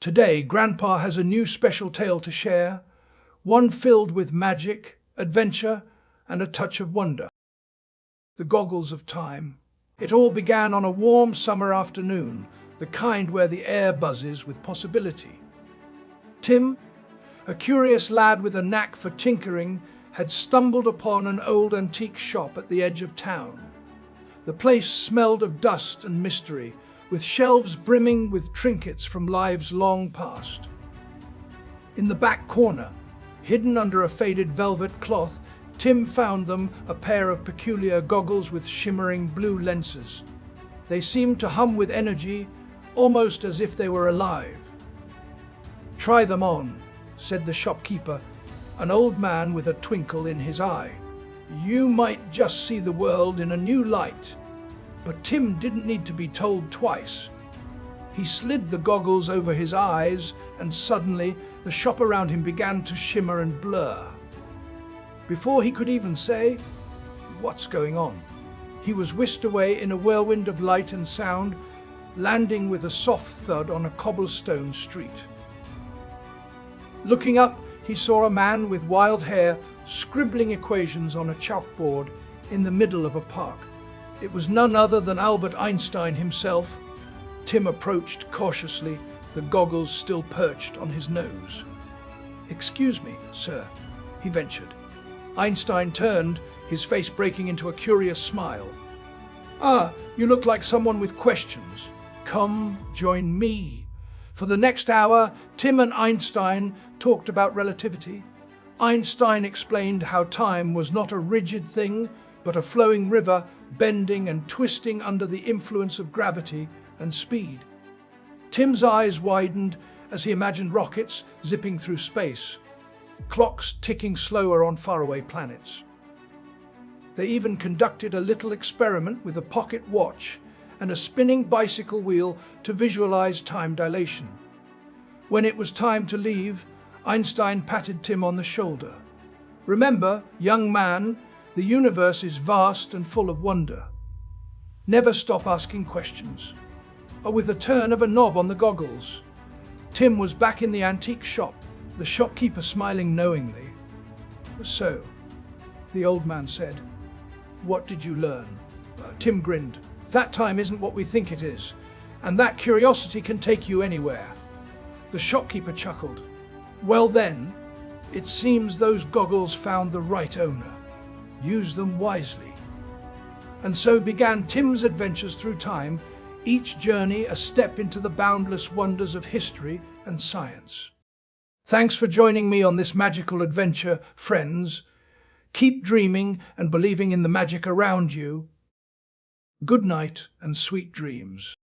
Today, Grandpa has a new special tale to share, one filled with magic, adventure, and a touch of wonder. The Goggles of Time. It all began on a warm summer afternoon, the kind where the air buzzes with possibility. Tim, a curious lad with a knack for tinkering, had stumbled upon an old antique shop at the edge of town. The place smelled of dust and mystery, with shelves brimming with trinkets from lives long past. In the back corner, hidden under a faded velvet cloth, Tim found them, a pair of peculiar goggles with shimmering blue lenses. They seemed to hum with energy, almost as if they were alive. "Try them on," said the shopkeeper, an old man with a twinkle in his eye. "You might just see the world in a new light." But Tim didn't need to be told twice. He slid the goggles over his eyes, and suddenly the shop around him began to shimmer and blur. Before he could even say, "What's going on?" he was whisked away in a whirlwind of light and sound, landing with a soft thud on a cobblestone street. Looking up, he saw a man with wild hair scribbling equations on a chalkboard in the middle of a park. It was none other than Albert Einstein himself. Tim approached cautiously, the goggles still perched on his nose. "Excuse me, sir," he ventured. Einstein turned, his face breaking into a curious smile. "Ah, you look like someone with questions. Come, join me." For the next hour, Tim and Einstein talked about relativity. Einstein explained how time was not a rigid thing, but a flowing river, bending and twisting under the influence of gravity and speed. Tim's eyes widened as he imagined rockets zipping through space, clocks ticking slower on faraway planets. They even conducted a little experiment with a pocket watch and a spinning bicycle wheel to visualize time dilation. When it was time to leave, Einstein patted Tim on the shoulder. "Remember, young man, the universe is vast and full of wonder. Never stop asking questions." With a turn of a knob on the goggles, Tim was back in the antique shop, the shopkeeper smiling knowingly. "So," the old man said, "what did you learn?" Tim grinned. "That time isn't what we think it is, and that curiosity can take you anywhere." The shopkeeper chuckled. "Well then, it seems those goggles found the right owner. Use them wisely." And so began Tim's adventures through time, each journey a step into the boundless wonders of history and science. Thanks for joining me on this magical adventure, friends. Keep dreaming and believing in the magic around you. Good night and sweet dreams.